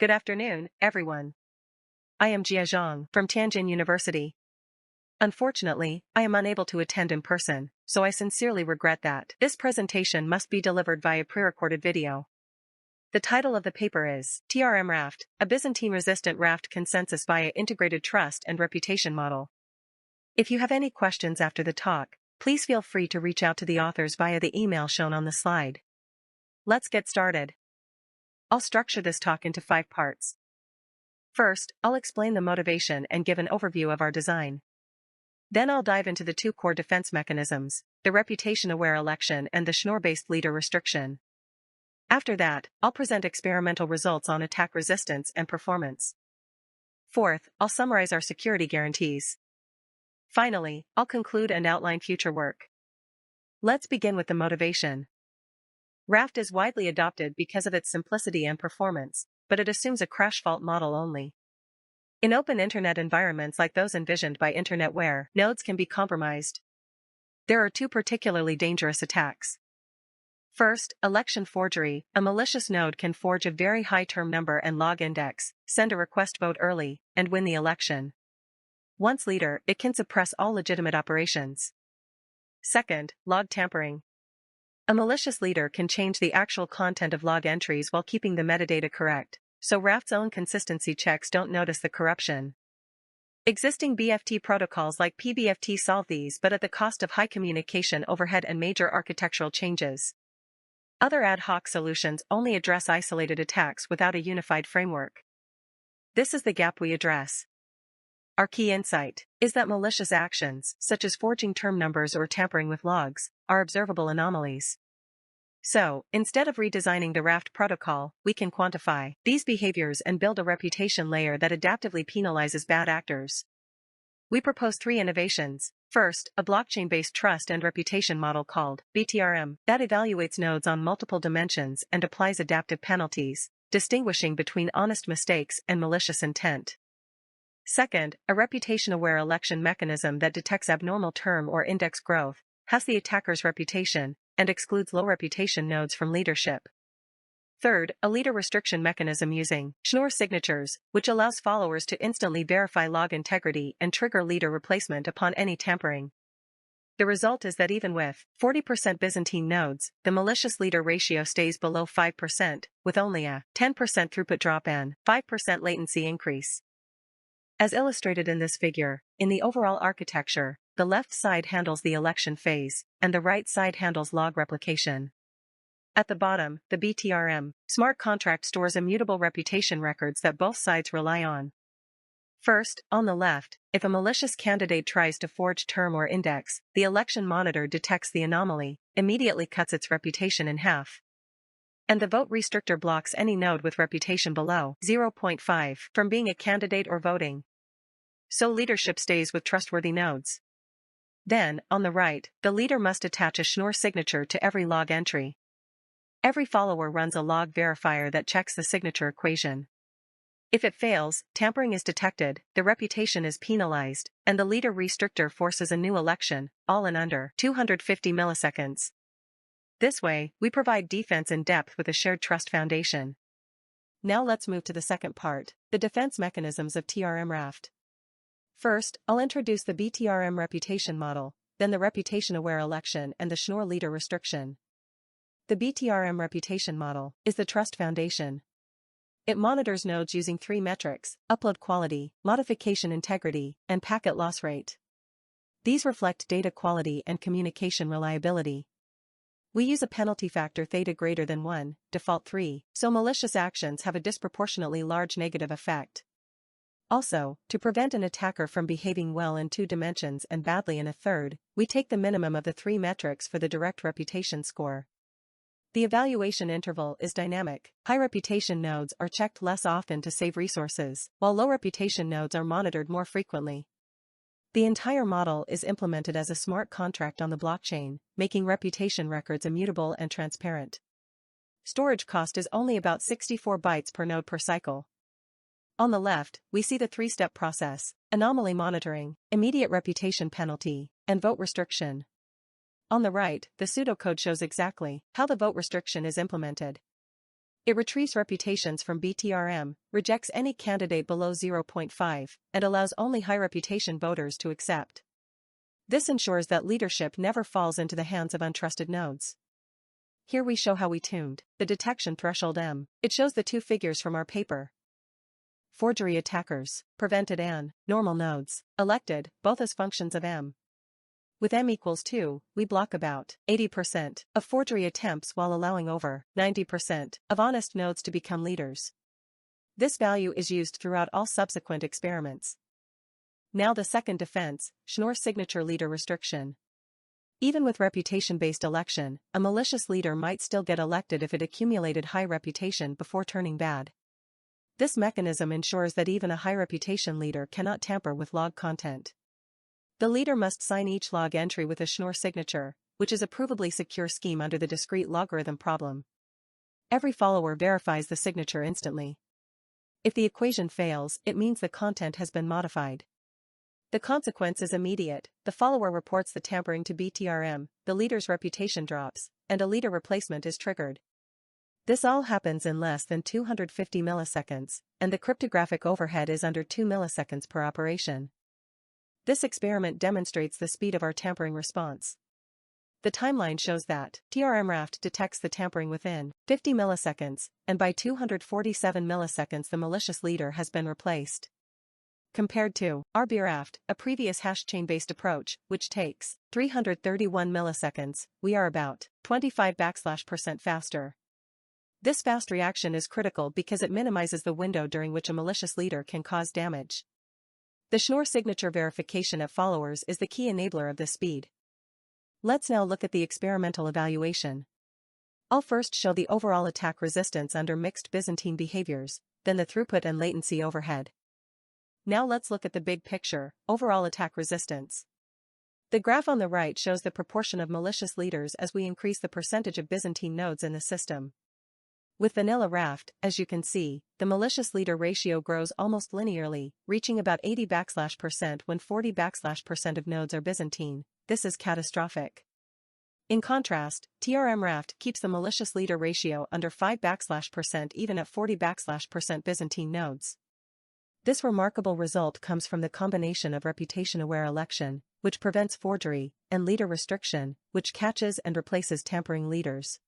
Good afternoon, everyone. I am Jia Zhang from Tianjin University. Unfortunately, I am unable to attend in person, so I sincerely regret that. This presentation must be delivered via pre-recorded video. The title of the paper is TRM-Raft, a Byzantine-Resistant Raft Consensus via Integrated Trust and Reputation Model. If you have any questions after the talk, please feel free to reach out to the authors via the email shown on the slide. Let's get started. I'll structure this talk into 5 parts. First, I'll explain the motivation and give an overview of our design. Then I'll dive into the 2 core defense mechanisms, the reputation-aware election and the Schnorr-based leader restriction. After that, I'll present experimental results on attack resistance and performance. Fourth, I'll summarize our security guarantees. Finally, I'll conclude and outline future work. Let's begin with the motivation. Raft is widely adopted because of its simplicity and performance, but it assumes a crash fault model only. In open internet environments like those envisioned by Internetware, nodes can be compromised. There are 2 particularly dangerous attacks. First, election forgery. A malicious node can forge a very high term number and log index, send a request vote early, and win the election. Once leader, it can suppress all legitimate operations. Second, log tampering. A malicious leader can change the actual content of log entries while keeping the metadata correct, so Raft's own consistency checks don't notice the corruption. Existing BFT protocols like PBFT solve these, but at the cost of high communication overhead and major architectural changes. Other ad hoc solutions only address isolated attacks without a unified framework. This is the gap we address. Our key insight is that malicious actions, such as forging term numbers or tampering with logs, are observable anomalies. So, instead of redesigning the Raft protocol, we can quantify these behaviors and build a reputation layer that adaptively penalizes bad actors. We propose 3 innovations. First, a blockchain-based trust and reputation model called BTRM that evaluates nodes on multiple dimensions and applies adaptive penalties, distinguishing between honest mistakes and malicious intent. Second, a reputation-aware election mechanism that detects abnormal term or index growth, has the attacker's reputation, and excludes low reputation nodes from leadership. Third, a leader restriction mechanism using Schnorr signatures, which allows followers to instantly verify log integrity and trigger leader replacement upon any tampering. The result is that even with 40% Byzantine nodes, the malicious leader ratio stays below 5%, with only a 10% throughput drop and 5% latency increase. As illustrated in this figure, in the overall architecture, the left side handles the election phase, and the right side handles log replication. At the bottom, the BTRM smart contract stores immutable reputation records that both sides rely on. First, on the left, if a malicious candidate tries to forge term or index, the election monitor detects the anomaly, immediately cuts its reputation in half. And the vote restrictor blocks any node with reputation below 0.5 from being a candidate or voting. So leadership stays with trustworthy nodes. Then, on the right, the leader must attach a Schnorr signature to every log entry. Every follower runs a log verifier that checks the signature equation. If it fails, tampering is detected, the reputation is penalized, and the leader restrictor forces a new election, all in under 250 milliseconds. This way, we provide defense in depth with a shared trust foundation. Now let's move to the second part, the defense mechanisms of TRM-Raft. First, I'll introduce the BTRM reputation model, then the reputation-aware election and the Schnorr leader restriction. The BTRM reputation model is the trust foundation. It monitors nodes using 3 metrics: upload quality, modification integrity, and packet loss rate. These reflect data quality and communication reliability. We use a penalty factor theta greater than 1, default 3, so malicious actions have a disproportionately large negative effect. Also, to prevent an attacker from behaving well in 2 dimensions and badly in a third, we take the minimum of the 3 metrics for the direct reputation score. The evaluation interval is dynamic. High reputation nodes are checked less often to save resources, while low reputation nodes are monitored more frequently. The entire model is implemented as a smart contract on the blockchain, making reputation records immutable and transparent. Storage cost is only about 64 bytes per node per cycle. On the left, we see the 3-step process: anomaly monitoring, immediate reputation penalty, and vote restriction. On the right, the pseudocode shows exactly how the vote restriction is implemented. It retrieves reputations from BTRM, rejects any candidate below 0.5, and allows only high-reputation voters to accept. This ensures that leadership never falls into the hands of untrusted nodes. Here we show how we tuned the detection threshold M. It shows the two figures from our paper. Forgery attackers, prevented and normal nodes, elected, both as functions of M. With M equals 2, we block about 80% of forgery attempts while allowing over 90% of honest nodes to become leaders. This value is used throughout all subsequent experiments. Now the second defense, Schnorr signature leader restriction. Even with reputation-based election, a malicious leader might still get elected if it accumulated high reputation before turning bad. This mechanism ensures that even a high-reputation leader cannot tamper with log content. The leader must sign each log entry with a Schnorr signature, which is a provably secure scheme under the discrete logarithm problem. Every follower verifies the signature instantly. If the equation fails, it means the content has been modified. The consequence is immediate: the follower reports the tampering to BTRM, the leader's reputation drops, and a leader replacement is triggered. This all happens in less than 250 milliseconds, and the cryptographic overhead is under 2 milliseconds per operation. This experiment demonstrates the speed of our tampering response. The timeline shows that TRM-Raft detects the tampering within 50 milliseconds, and by 247 milliseconds the malicious leader has been replaced. Compared to RB-Raft, a previous hash chain-based approach, which takes 331 milliseconds, we are about 25% faster. This fast reaction is critical because it minimizes the window during which a malicious leader can cause damage. The Schnorr signature verification at followers is the key enabler of this speed. Let's now look at the experimental evaluation. I'll first show the overall attack resistance under mixed Byzantine behaviors, then the throughput and latency overhead. Now let's look at the big picture, overall attack resistance. The graph on the right shows the proportion of malicious leaders as we increase the percentage of Byzantine nodes in the system. With vanilla Raft, as you can see, the malicious leader ratio grows almost linearly, reaching about 80% when 40% of nodes are Byzantine. This is catastrophic. In contrast, TRM-Raft keeps the malicious leader ratio under 5% even at 40% Byzantine nodes. This remarkable result comes from the combination of reputation-aware election, which prevents forgery, and leader restriction, which catches and replaces tampering leaders.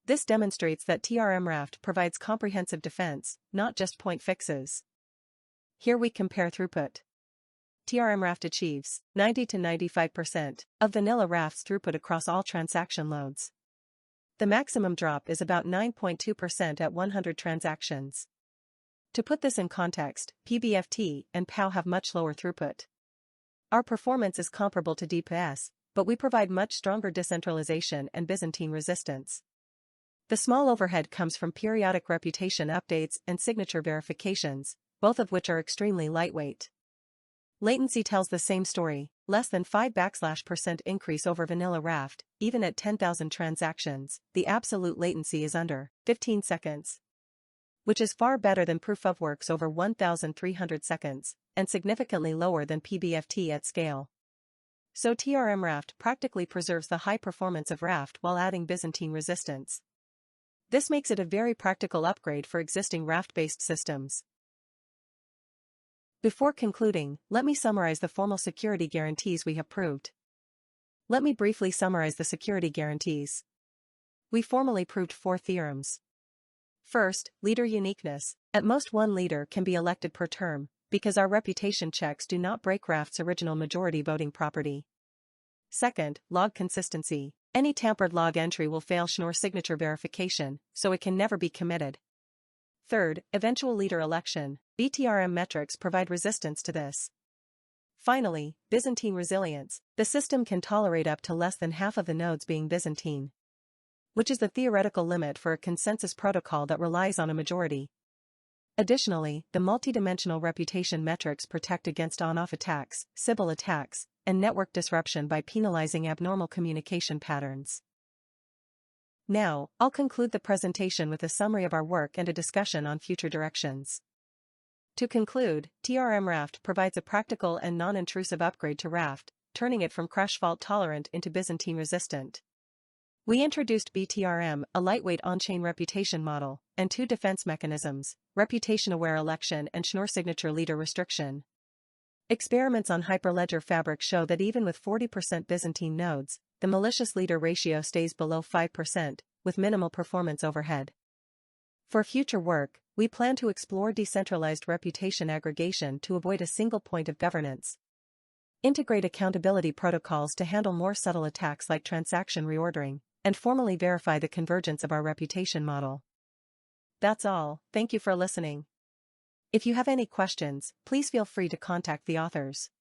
This demonstrates that TRM-Raft provides comprehensive defense, not just point fixes. Here we compare throughput. TRM-Raft achieves 90 to 95% of vanilla Raft's throughput across all transaction loads. The maximum drop is about 9.2% at 100 transactions. To put this in context, PBFT and POW have much lower throughput. Our performance is comparable to DPS, but we provide much stronger decentralization and Byzantine resistance. The small overhead comes from periodic reputation updates and signature verifications, both of which are extremely lightweight. Latency tells the same story, less than 5% increase over vanilla Raft, even at 10,000 transactions, the absolute latency is under 15 seconds. Which is far better than proof of works over 1,300 seconds, and significantly lower than PBFT at scale. So TRM-Raft practically preserves the high performance of Raft while adding Byzantine resistance. This makes it a very practical upgrade for existing Raft-based systems. Before concluding, let me summarize the formal security guarantees we have proved. Let me briefly summarize the security guarantees. We formally proved 4 theorems. First, leader uniqueness. At most one leader can be elected per term, because our reputation checks do not break Raft's original majority voting property. Second, log consistency. Any tampered log entry will fail Schnorr signature verification, so it can never be committed. Third, eventual leader election. BTRM metrics provide resistance to this. Finally, Byzantine resilience. The system can tolerate up to less than half of the nodes being Byzantine, which is the theoretical limit for a consensus protocol that relies on a majority. Additionally, the multidimensional reputation metrics protect against on-off attacks, Sybil attacks, and network disruption by penalizing abnormal communication patterns. Now, I'll conclude the presentation with a summary of our work and a discussion on future directions. To conclude, TRM-Raft provides a practical and non-intrusive upgrade to Raft, turning it from crash fault tolerant into Byzantine resistant. We introduced BTRM, a lightweight on-chain reputation model, and 2 defense mechanisms, reputation-aware election and Schnorr signature leader restriction. Experiments on Hyperledger Fabric show that even with 40% Byzantine nodes, the malicious leader ratio stays below 5%, with minimal performance overhead. For future work, we plan to explore decentralized reputation aggregation to avoid a single point of governance. Integrate accountability protocols to handle more subtle attacks like transaction reordering, and formally verify the convergence of our reputation model. That's all, thank you for listening. If you have any questions, please feel free to contact the authors.